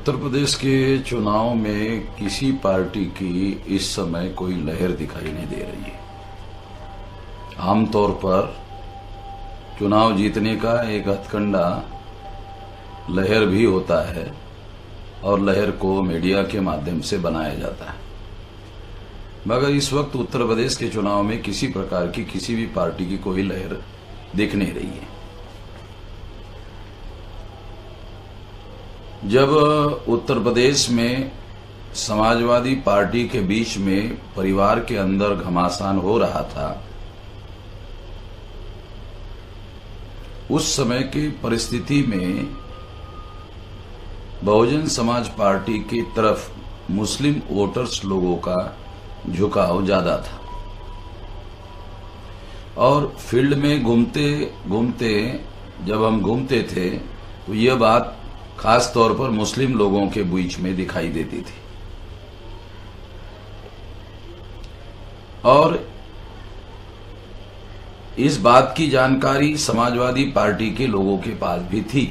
उत्तर प्रदेश के चुनाव में किसी पार्टी की इस समय कोई लहर दिखाई नहीं दे रही है। आमतौर पर चुनाव जीतने का एक हथकंडा लहर भी होता है और लहर को मीडिया के माध्यम से बनाया जाता है, मगर इस वक्त उत्तर प्रदेश के चुनाव में किसी प्रकार की किसी भी पार्टी की कोई लहर दिख नहीं रही है। जब उत्तर प्रदेश में समाजवादी पार्टी के बीच में परिवार के अंदर घमासान हो रहा था, उस समय की परिस्थिति में बहुजन समाज पार्टी की तरफ मुस्लिम वोटर्स लोगों का झुकाव ज्यादा था और फील्ड में घूमते घूमते जब हम घूमते थे तो यह बात खास तौर पर मुस्लिम लोगों के बीच में दिखाई देती थी और इस बात की जानकारी समाजवादी पार्टी के लोगों के पास भी थी।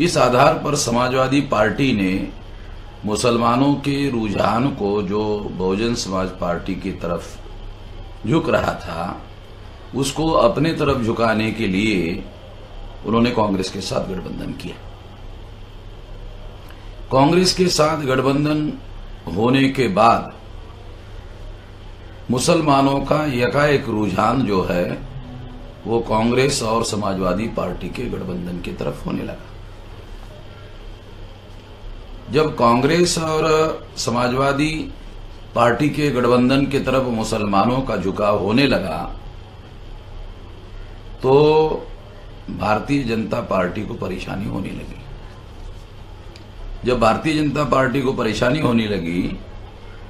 इस आधार पर समाजवादी पार्टी ने मुसलमानों के रुझान को, जो बहुजन समाज पार्टी की तरफ झुक रहा था, उसको अपने तरफ झुकाने के लिए उन्होंने कांग्रेस के साथ गठबंधन किया। कांग्रेस के साथ गठबंधन होने के बाद मुसलमानों का एकाएक रुझान जो है वो कांग्रेस और समाजवादी पार्टी के गठबंधन की तरफ होने लगा। जब कांग्रेस और समाजवादी पार्टी के गठबंधन की तरफ मुसलमानों का झुकाव होने लगा तो भारतीय जनता पार्टी को परेशानी होने लगी। जब भारतीय जनता पार्टी को परेशानी होने लगी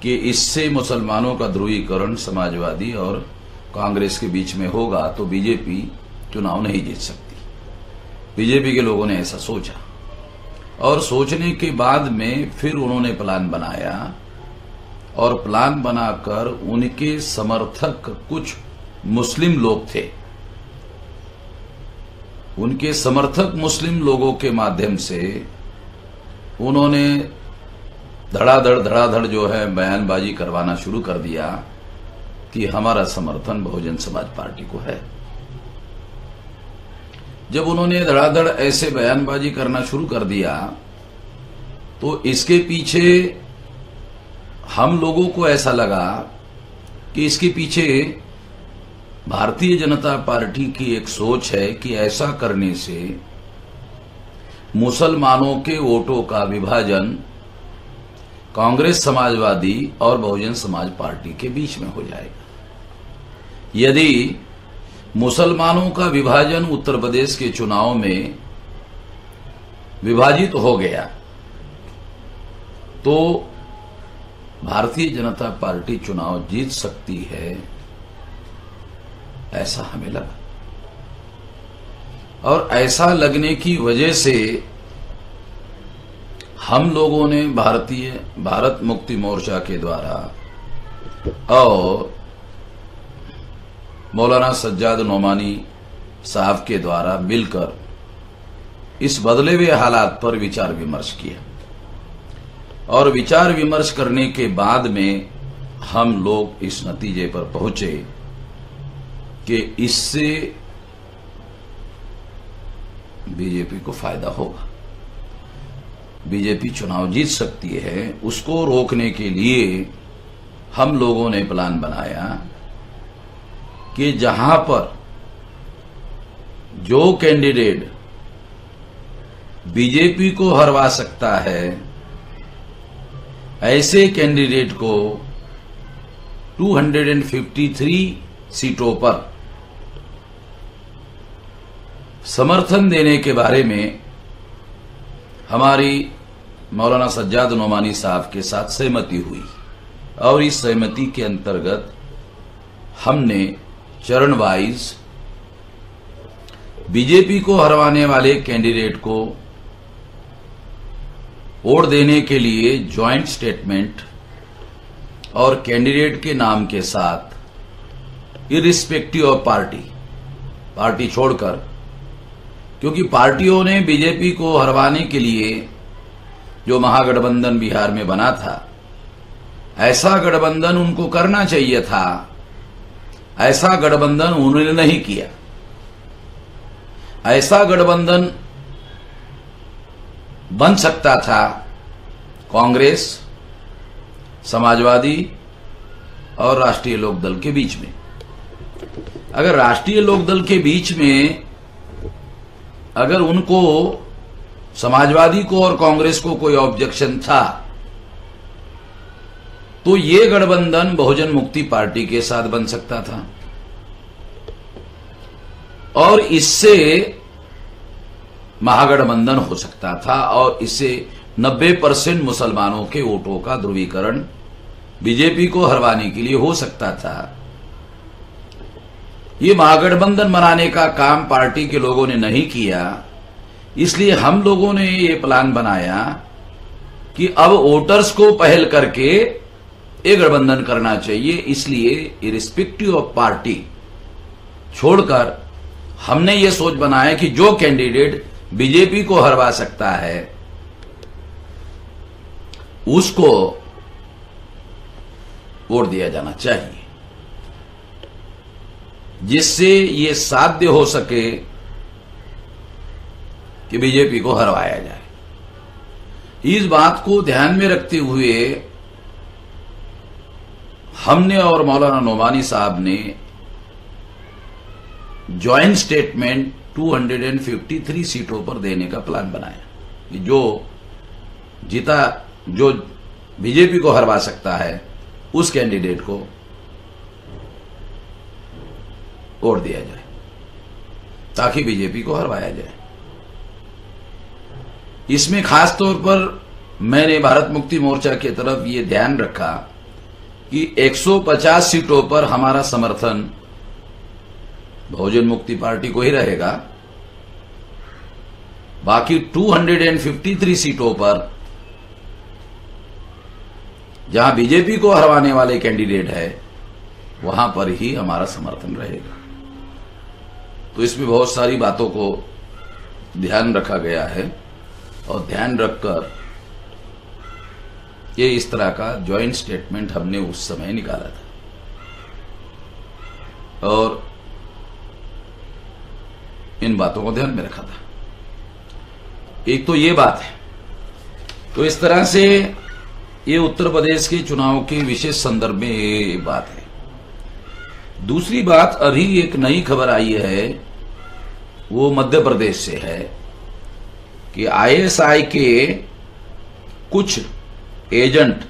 कि इससे मुसलमानों का ध्रुवीकरण समाजवादी और कांग्रेस के बीच में होगा तो बीजेपी चुनाव नहीं जीत सकती। बीजेपी के लोगों ने ऐसा सोचा और सोचने के बाद में फिर उन्होंने प्लान बनाया और प्लान बनाकर उनके समर्थक कुछ मुस्लिम लोग थे, उनके समर्थक मुस्लिम लोगों के माध्यम से उन्होंने धड़ाधड़ जो है बयानबाजी करवाना शुरू कर दिया कि हमारा समर्थन बहुजन समाज पार्टी को है। जब उन्होंने धड़ाधड़ ऐसे बयानबाजी करना शुरू कर दिया तो इसके पीछे हम लोगों को ऐसा लगा कि इसके पीछे भारतीय जनता पार्टी की एक सोच है कि ऐसा करने से मुसलमानों के वोटों का विभाजन कांग्रेस, समाजवादी और बहुजन समाज पार्टी के बीच में हो जाएगा। यदि मुसलमानों का विभाजन उत्तर प्रदेश के चुनाव में विभाजित हो गया तो भारतीय जनता पार्टी चुनाव जीत सकती है, ऐसा हमें लगा। और ऐसा लगने की वजह से हम लोगों ने भारत मुक्ति मोर्चा के द्वारा और मौलाना सज्जाद नोमानी साहब के द्वारा मिलकर इस बदले हुए हालात पर विचार विमर्श किया और विचार विमर्श करने के बाद में हम लोग इस नतीजे पर पहुंचे कि इससे बीजेपी को फायदा होगा, बीजेपी चुनाव जीत सकती है। उसको रोकने के लिए हम लोगों ने प्लान बनाया कि जहां पर जो कैंडिडेट बीजेपी को हरवा सकता है ऐसे कैंडिडेट को 253 सीटों पर समर्थन देने के बारे में हमारी मौलाना सज्जाद नोमानी साहब के साथ सहमति हुई और इस सहमति के अंतर्गत हमने चरण वाइज बीजेपी को हरवाने वाले कैंडिडेट को वोट देने के लिए ज्वाइंट स्टेटमेंट और कैंडिडेट के नाम के साथ इरिस्पेक्टिव ऑफ पार्टी छोड़कर क्योंकि पार्टियों ने बीजेपी को हरवाने के लिए जो महागठबंधन बिहार में बना था, ऐसा गठबंधन उनको करना चाहिए था। ऐसा गठबंधन उन्होंने नहीं किया। ऐसा गठबंधन बन सकता था कांग्रेस, समाजवादी और राष्ट्रीय लोकदल के बीच में। अगर राष्ट्रीय लोकदल के बीच में अगर उनको, समाजवादी को और कांग्रेस को कोई ऑब्जेक्शन था, तो ये गठबंधन बहुजन मुक्ति पार्टी के साथ बन सकता था और इससे महागठबंधन हो सकता था और इससे 90% मुसलमानों के वोटों का ध्रुवीकरण बीजेपी को हरवाने के लिए हो सकता था। ये महागठबंधन बनाने का काम पार्टी के लोगों ने नहीं किया, इसलिए हम लोगों ने ये प्लान बनाया कि अब वोटर्स को पहल करके ये गठबंधन करना चाहिए। इसलिए इरिस्पेक्टिव ऑफ पार्टी छोड़कर हमने ये सोच बनाया कि जो कैंडिडेट बीजेपी को हरवा सकता है उसको वोट दिया जाना चाहिए, जिससे ये साध्य हो सके कि बीजेपी को हरवाया जाए। इस बात को ध्यान में रखते हुए हमने और मौलाना नोमानी साहब ने ज्वाइंट स्टेटमेंट 253 सीटों पर देने का प्लान बनाया कि जो जीता, जो बीजेपी को हरवा सकता है उस कैंडिडेट को वोट दिया जाए ताकि बीजेपी को हरवाया जाए। इसमें खास तौर पर मैंने भारत मुक्ति मोर्चा की तरफ ये ध्यान रखा कि 150 सीटों पर हमारा समर्थन बहुजन मुक्ति पार्टी को ही रहेगा, बाकी 253 सीटों पर जहां बीजेपी को हरवाने वाले कैंडिडेट है वहां पर ही हमारा समर्थन रहेगा। तो इसमें बहुत सारी बातों को ध्यान रखा गया है और ध्यान रखकर ये इस तरह का ज्वाइंट स्टेटमेंट हमने उस समय निकाला था। और इन बातों को ध्यान में रखा था। एक तो ये बात है, तो इस तरह से ये उत्तर प्रदेश के चुनाव के विशेष संदर्भ में ये बात है। दूसरी बात, अभी एक नई खबर आई है, वो मध्य प्रदेश से है कि आईएसआई के कुछ एजेंट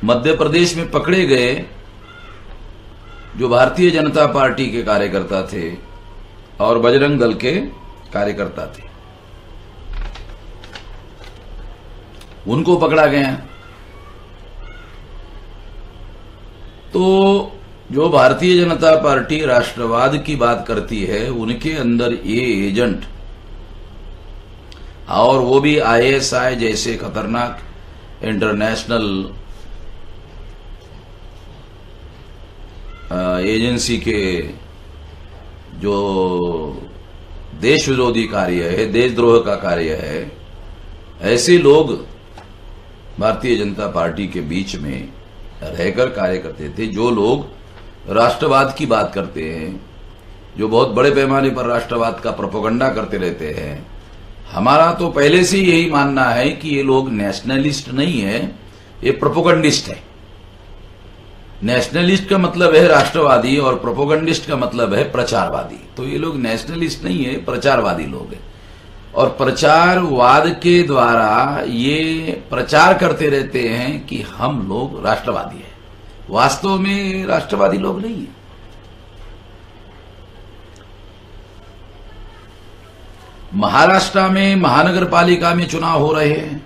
मध्य प्रदेश में पकड़े गए जो भारतीय जनता पार्टी के कार्यकर्ता थे और बजरंग दल के कार्यकर्ता थे, उनको पकड़ा गया। तो जो भारतीय जनता पार्टी राष्ट्रवाद की बात करती है, उनके अंदर ये एजेंट, और वो भी आईएसआई जैसे खतरनाक इंटरनेशनल एजेंसी के जो देश विरोधी कार्य है, देशद्रोह का कार्य है, ऐसे लोग भारतीय जनता पार्टी के बीच में रहकर कार्य करते थे। जो लोग राष्ट्रवाद की बात करते हैं, जो बहुत बड़े पैमाने पर राष्ट्रवाद का प्रोपेगेंडा करते रहते हैं, हमारा तो पहले से यही मानना है कि ये लोग नेशनलिस्ट नहीं है, ये प्रोपेगेंडिस्ट है। नेशनलिस्ट का मतलब है राष्ट्रवादी और प्रोपेगेंडिस्ट का मतलब है प्रचारवादी। तो ये लोग नेशनलिस्ट नहीं है, प्रचारवादी लोग हैं और प्रचारवाद के द्वारा ये प्रचार करते रहते हैं कि हम लोग राष्ट्रवादी हैं। वास्तव में राष्ट्रवादी लोग नहीं है। महाराष्ट्र में महानगर पालिका में चुनाव हो रहे हैं,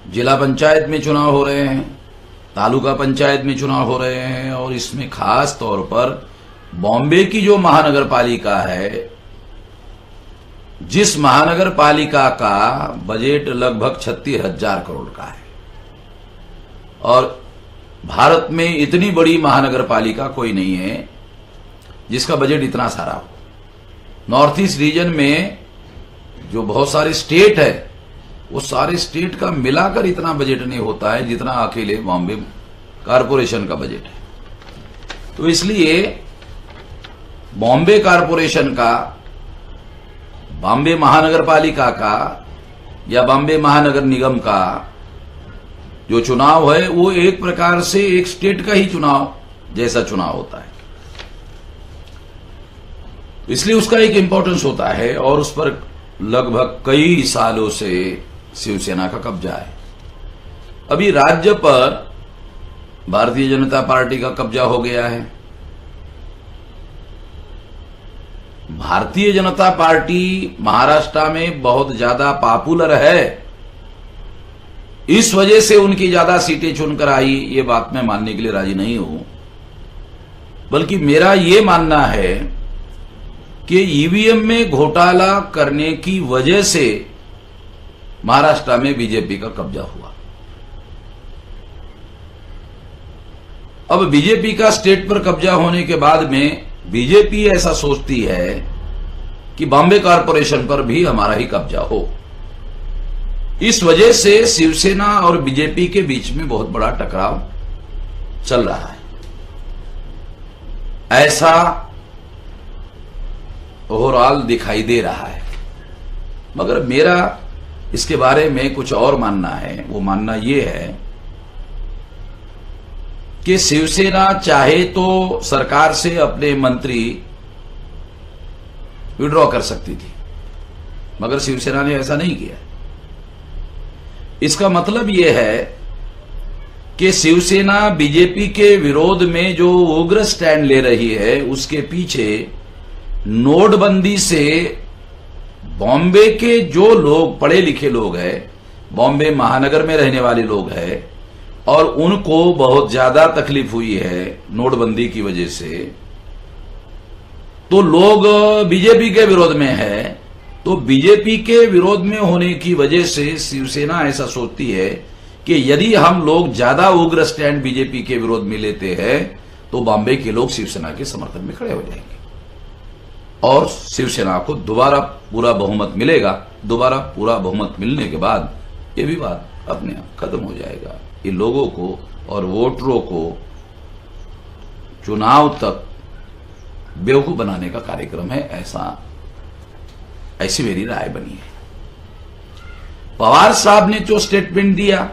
जिला पंचायत में चुनाव हो रहे हैं, तालुका पंचायत में चुनाव हो रहे हैं और इसमें खास तौर पर बॉम्बे की जो महानगर पालिका है, जिस महानगर पालिका का बजट लगभग 36,000 करोड़ का है और भारत में इतनी बड़ी महानगर पालिका कोई नहीं है जिसका बजट इतना सारा हो। नॉर्थ ईस्ट रीजन में जो बहुत सारे स्टेट है, वो सारे स्टेट का मिलाकर इतना बजट नहीं होता है जितना अकेले बॉम्बे कारपोरेशन का बजट है। तो इसलिए बॉम्बे कारपोरेशन का, बॉम्बे महानगर पालिका का या बॉम्बे महानगर निगम का जो चुनाव है वो एक प्रकार से एक स्टेट का ही चुनाव जैसा चुनाव होता है। इसलिए उसका एक इंपॉर्टेंस होता है और उस पर लगभग कई सालों से शिवसेना का कब्जा है। अभी राज्य पर भारतीय जनता पार्टी का कब्जा हो गया है। भारतीय जनता पार्टी महाराष्ट्र में बहुत ज्यादा पॉपुलर है, इस वजह से उनकी ज्यादा सीटें चुनकर आई, ये बात मैं मानने के लिए राजी नहीं हूं। बल्कि मेरा ये मानना है कि ईवीएम में घोटाला करने की वजह से महाराष्ट्र में बीजेपी का कब्जा हुआ। अब बीजेपी का स्टेट पर कब्जा होने के बाद में बीजेपी ऐसा सोचती है कि बॉम्बे कारपोरेशन पर भी हमारा ही कब्जा हो। इस वजह से शिवसेना और बीजेपी के बीच में बहुत बड़ा टकराव चल रहा है, ऐसा ओवरऑल दिखाई दे रहा है। मगर मेरा इसके बारे में कुछ और मानना है। वो मानना ये है कि शिवसेना चाहे तो सरकार से अपने मंत्री विड्रॉ कर सकती थी, मगर शिवसेना ने ऐसा नहीं किया। इसका मतलब यह है कि शिवसेना बीजेपी के विरोध में जो उग्र स्टैंड ले रही है, उसके पीछे नोटबंदी से बॉम्बे के जो लोग पढ़े लिखे लोग हैं, बॉम्बे महानगर में रहने वाले लोग हैं, और उनको बहुत ज्यादा तकलीफ हुई है नोटबंदी की वजह से, तो लोग बीजेपी के विरोध में है। तो बीजेपी के विरोध में होने की वजह से शिवसेना ऐसा सोचती है कि यदि हम लोग ज्यादा उग्र स्टैंड बीजेपी के विरोध में लेते हैं तो बॉम्बे के लोग शिवसेना के समर्थन में खड़े हो जाएंगे और शिवसेना को दोबारा पूरा बहुमत मिलेगा। दोबारा पूरा बहुमत मिलने के बाद ये विवाद अपने आप खत्म हो जाएगा। ये लोगों को और वोटरों को चुनाव तक बेवकूफ बनाने का कार्यक्रम है, ऐसी मेरी राय बनी है। पवार साहब ने जो स्टेटमेंट दिया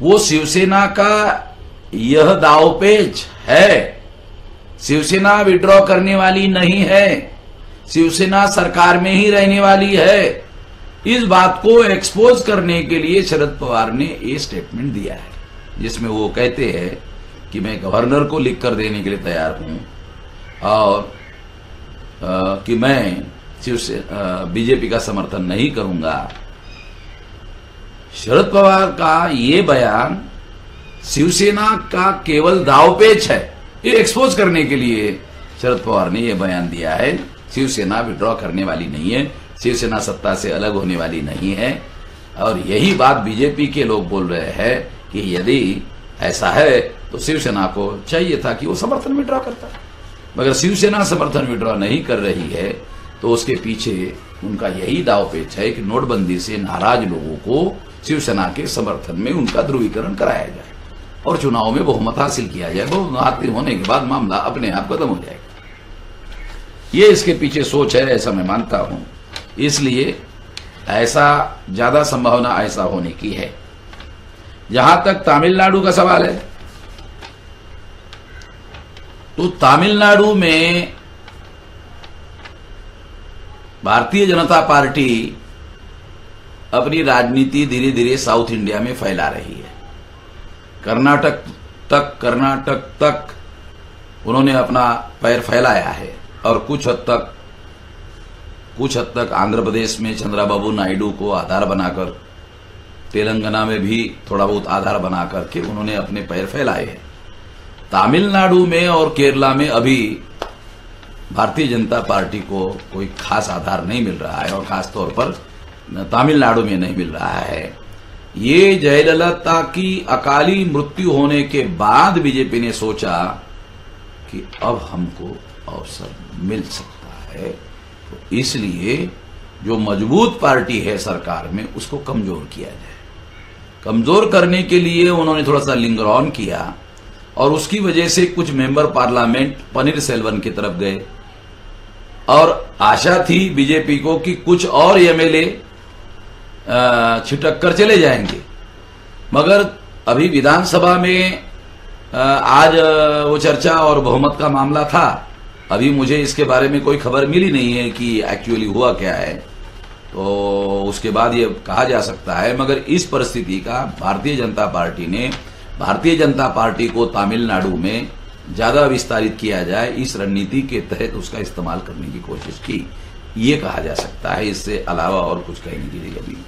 वो शिवसेना का यह दांवपेच है। शिवसेना विड्रॉ करने वाली नहीं है, शिवसेना सरकार में ही रहने वाली है। इस बात को एक्सपोज करने के लिए शरद पवार ने ये स्टेटमेंट दिया है, जिसमें वो कहते हैं कि मैं गवर्नर को लिखकर देने के लिए तैयार हूं और कि मैं बीजेपी का समर्थन नहीं करूंगा। शरद पवार का ये बयान शिवसेना का केवल दांवपेच है। ये एक्सपोज करने के लिए शरद पवार ने ये बयान दिया है। शिवसेना विड्रॉ करने वाली नहीं है, शिवसेना सत्ता से अलग होने वाली नहीं है। और यही बात बीजेपी के लोग बोल रहे हैं कि यदि ऐसा है तो शिवसेना को चाहिए था कि वो समर्थन विड्रॉ करता, मगर शिवसेना समर्थन विड्रॉ नहीं कर रही है तो उसके पीछे उनका यही दांवपेच है कि नोटबंदी से नाराज लोगों को शिवसेना के समर्थन में उनका ध्रुवीकरण कराया जाए और चुनाव में बहुमत हासिल किया जाए। बहुमत हासिल होने के बाद मामला अपने आप खत्म हो जाएगा। ये इसके पीछे सोच है, ऐसा मैं मानता हूं। इसलिए ऐसा ज्यादा संभावना ऐसा होने की है। जहां तक तमिलनाडु का सवाल है, तो तमिलनाडु में भारतीय जनता पार्टी अपनी राजनीति धीरे धीरे साउथ इंडिया में फैला रही है। कर्नाटक तक उन्होंने अपना पैर फैलाया है और कुछ हद तक आंध्र प्रदेश में चंद्रबाबू नायडू को आधार बनाकर, तेलंगाना में भी थोड़ा बहुत आधार बना करके उन्होंने अपने पैर फैलाए हैं। तमिलनाडु में और केरला में अभी भारतीय जनता पार्टी को कोई खास आधार नहीं मिल रहा है और खास तौर पर तमिलनाडु में नहीं मिल रहा है। ये जयललिता की अकाली मृत्यु होने के बाद बीजेपी ने सोचा कि अब हमको अवसर मिल सकता है, तो इसलिए जो मजबूत पार्टी है सरकार में उसको कमजोर किया जाए। कमजोर करने के लिए उन्होंने थोड़ा सा लिंगर ऑन किया और उसकी वजह से कुछ मेंबर पार्लियामेंट पनीर सेल्वन की तरफ गए और आशा थी बीजेपी को कि कुछ और एमएलए छिटक कर चले जाएंगे। मगर अभी विधानसभा में आज वो चर्चा और बहुमत का मामला था। अभी मुझे इसके बारे में कोई खबर मिली नहीं है कि एक्चुअली हुआ क्या है, तो उसके बाद ये कहा जा सकता है। मगर इस परिस्थिति का भारतीय जनता पार्टी ने भारतीय जनता पार्टी को तमिलनाडु में ज्यादा विस्तारित किया जाए, इस रणनीति के तहत उसका इस्तेमाल करने की कोशिश की, ये कहा जा सकता है। इससे अलावा और कुछ कहने की जरूरत नहीं।